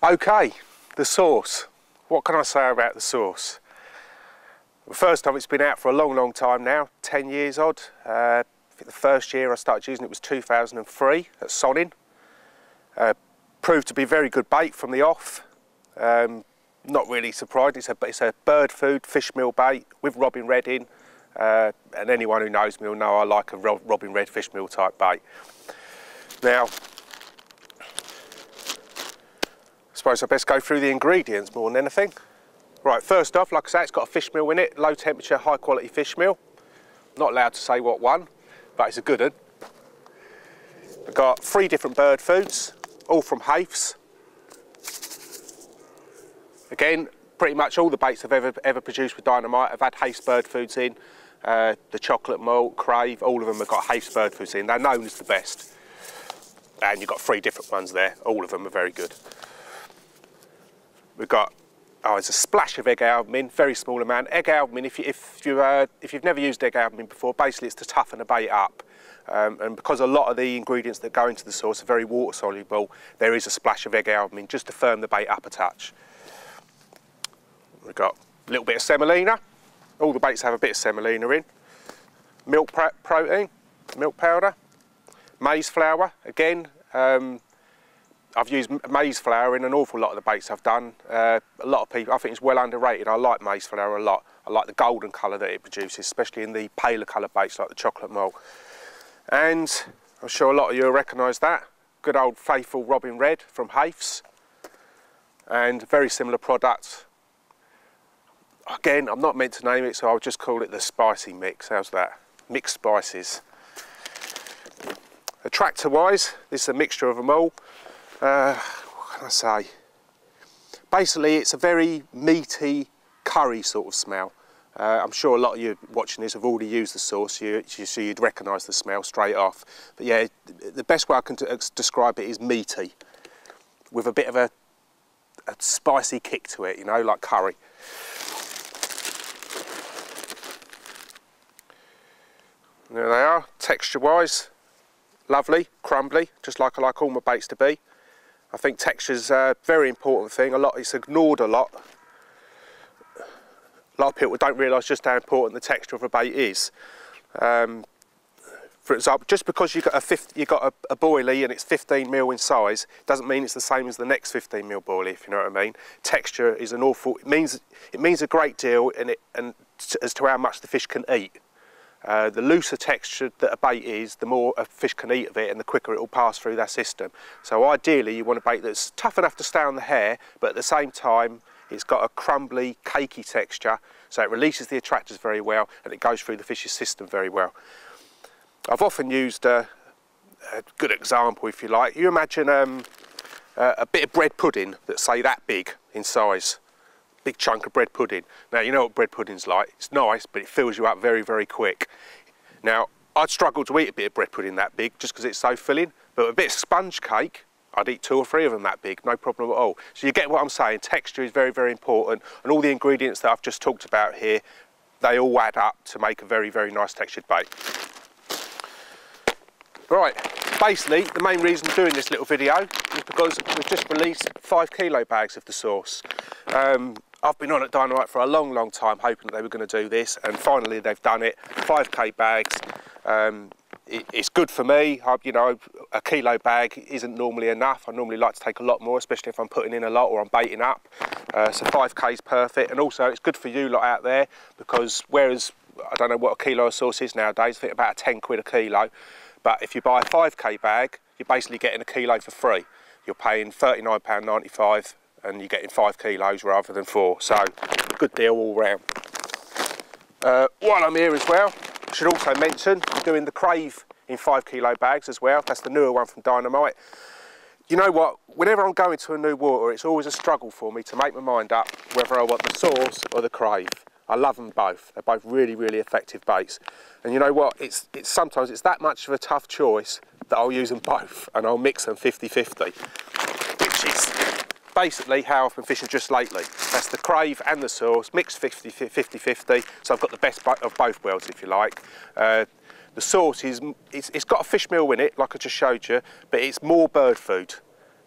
Okay, the sauce. What can I say about the sauce? Well, first off, it's been out for a long time now, 10 years odd. I think the first year I started using it was 2003 at Sonning. Proved to be very good bait from the off. Not really surprised, it's a bird food fish meal bait with robin red in. And anyone who knows me will know I like a robin red fish meal type bait. Now, I suppose I best go through the ingredients more than anything. Right, first off, like I say, it's got a fish meal in it, low temperature, high quality fish meal. Not allowed to say what one, but it's a good one. We've got 3 different bird foods, all from Hafes. Again, pretty much all the baits I've ever produced with Dynamite have had Hafes bird foods in. The chocolate malt, crave, all of them have got Hafes bird foods in. They're known as the best. And you've got 3 different ones there, all of them are very good. We've got, there's a splash of egg albumin, very small amount. Egg albumin, if you've never used egg albumin before, basically it's to toughen the bait up. And because a lot of the ingredients that go into the sauce are very water soluble, there is a splash of egg albumin just to firm the bait up a touch. We've got a little bit of semolina. All the baits have a bit of semolina in. Milk protein, milk powder. Maize flour, again. I've used maize flour in an awful lot of the baits I've done. A lot of people, I think it's well underrated. I like maize flour a lot. I like the golden colour that it produces, especially in the paler coloured baits like the chocolate malt. And I'm sure a lot of you will recognise that. Good old faithful robin red from Hafes. And very similar product. Again, I'm not meant to name it, so I'll just call it the spicy mix. How's that? Mixed spices. Attractor-wise, this is a mixture of them all. What can I say? Basically, it's a very meaty curry sort of smell. I'm sure a lot of you watching this have already used the sauce, so you'd recognise the smell straight off. But yeah, the best way I can describe it is meaty, with a bit of a spicy kick to it, you know, like curry. There they are, texture-wise, lovely, crumbly, just like I like all my baits to be. I think texture's a very important thing. It's ignored a lot. A lot of people don't realise just how important the texture of a bait is. For example, just because you've got a boilie and it's 15mm in size, doesn't mean it's the same as the next 15mm boilie, if you know what I mean. Texture is an awful. It means a great deal, as to how much the fish can eat. The looser texture that a bait is, the more a fish can eat of it and the quicker it will pass through that system. So ideally you want a bait that's tough enough to stay on the hair, but at the same time it's got a crumbly, cakey texture, so it releases the attractors very well and it goes through the fish's system very well. I've often used a good example, if you like. You imagine a bit of bread pudding that's, say, that big in size. Big chunk of bread pudding. Now, you know what bread pudding's like. It's nice, but it fills you up very quick. Now, I'd struggle to eat a bit of bread pudding that big just because it's so filling, but a bit of sponge cake, I'd eat 2 or 3 of them that big, no problem at all. So you get what I'm saying. Texture is very important, and all the ingredients that I've just talked about here, they all add up to make a very nice textured bait. Right, basically, the main reason I'm doing this little video is because we've just released 5 kilo bags of the sauce. I've been on at Dynamite for a long time hoping that they were going to do this, and finally they've done it. 5k bags. It's good for me. You know, a kilo bag isn't normally enough. I normally like to take a lot more, especially if I'm putting in a lot or I'm baiting up. So 5k is perfect, and also it's good for you lot out there, because whereas I don't know what a kilo of sauce is nowadays, I think about 10 quid a kilo, but if you buy a 5k bag, you're basically getting a kilo for free. You're paying £39.95 and you're getting 5 kilos rather than 4, so good deal all round. While I'm here as well, I should also mention I'm doing the crave in 5 kilo bags as well. That's the newer one from Dynamite. You know what, whenever I'm going to a new water, it's always a struggle for me to make my mind up whether I want the sauce or the crave. I love them both. They're both really effective baits. And you know what, sometimes it's that much of a tough choice that I'll use them both and I'll mix them 50-50, which is basically how I've been fishing just lately. That's the crave and the sauce, mixed 50-50, so I've got the best of both worlds, if you like. The sauce it's got a fish meal in it, like I just showed you, but it's more bird food.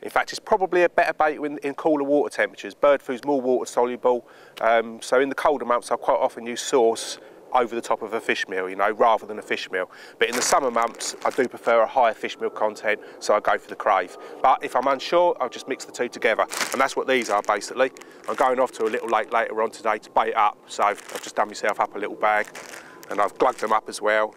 In fact, it's probably a better bait in cooler water temperatures. Bird food's more water soluble, so in the colder months I quite often use sauce over the top of a fish meal, you know, rather than a fish meal. But in the summer months, I do prefer a higher fish meal content, so I go for the crave. But if I'm unsure, I'll just mix the two together, and that's what these are basically. I'm going off to a little lake later on today to bait up, so I've just done myself up a little bag, and I've glugged them up as well.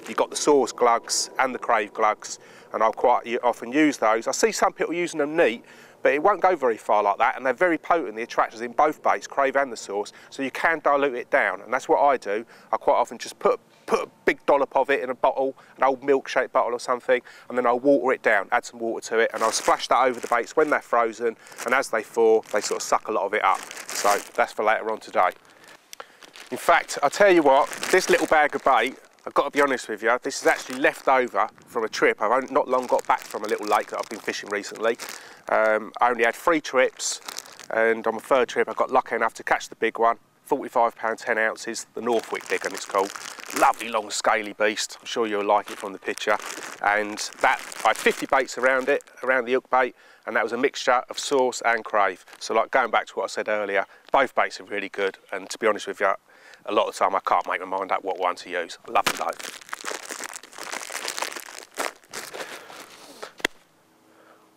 You've got the sauce glugs and the crave glugs, and I'll quite often use those. I see some people using them neat, but it won't go very far like that, and they're very potent, the attractors in both baits, crave and the sauce, so you can dilute it down, and that's what I do. I quite often just put a big dollop of it in a bottle, an old milkshake bottle or something, and then I'll water it down, add some water to it, and I'll splash that over the baits when they're frozen, and as they thaw, they sort of suck a lot of it up. So that's for later on today. In fact, I'll tell you what, this little bag of bait, I've got to be honest with you, this is actually left over from a trip. I've not long got back from a little lake that I've been fishing recently. I only had 3 trips, and on my 3rd trip I got lucky enough to catch the big one, 45 pound 10 ounces, the Northwick Big, and it's called. Lovely long scaly beast, I'm sure you'll like it from the picture. And that, I had 50 baits around it, around the hook bait, and that was a mixture of sauce and crave. So like going back to what I said earlier, both baits are really good, and to be honest with you, a lot of the time I can't make my mind up what one to use. I love them both.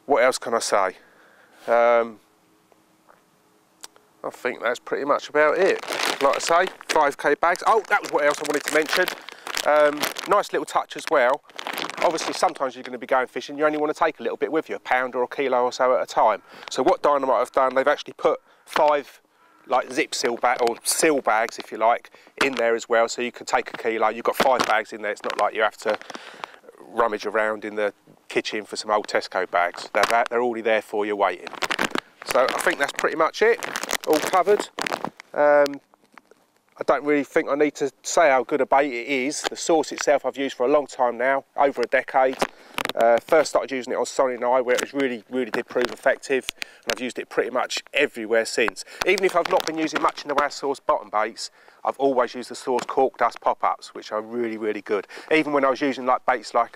What else can I say? I think that's pretty much about it. Like I say, 5k bags. Oh, that was what else I wanted to mention. Nice little touch as well. Obviously, sometimes you're going to be going fishing, you only want to take a little bit with you, a pound or a kilo or so at a time. So what Dynamite have done, they've actually put 5 like zip seal bag or seal bags, if you like, in there as well, so you can take a kilo. You've got 5 bags in there. It's not like you have to rummage around in the kitchen for some old Tesco bags. They're already there for you waiting. So I think that's pretty much it, all covered. I don't really think I need to say how good a bait it is. The sauce itself I've used for a long time now, over a decade. First started using it on Sonny and I, where it really did prove effective, and I've used it pretty much everywhere since. Even if I've not been using much in the way of sauce bottom baits, I've always used the sauce cork dust pop-ups, which are really good. Even when I was using like baits like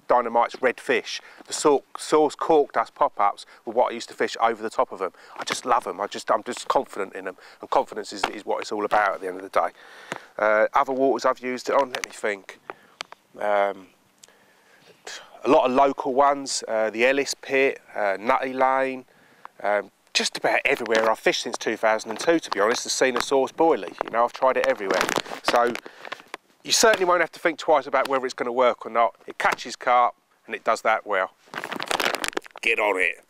Dynamite's red fish, the sauce cork dust pop-ups were what I used to fish over the top of them. I just love them. I'm just confident in them, and confidence is what it's all about at the end of the day. Other waters I've used it on, let me think. A lot of local ones, the Ellis Pit, Nutty Lane, just about everywhere I've fished since 2002, to be honest, has seen a sauce boilie. You know, I've tried it everywhere. So you certainly won't have to think twice about whether it's going to work or not. It catches carp, and it does that well. Get on it.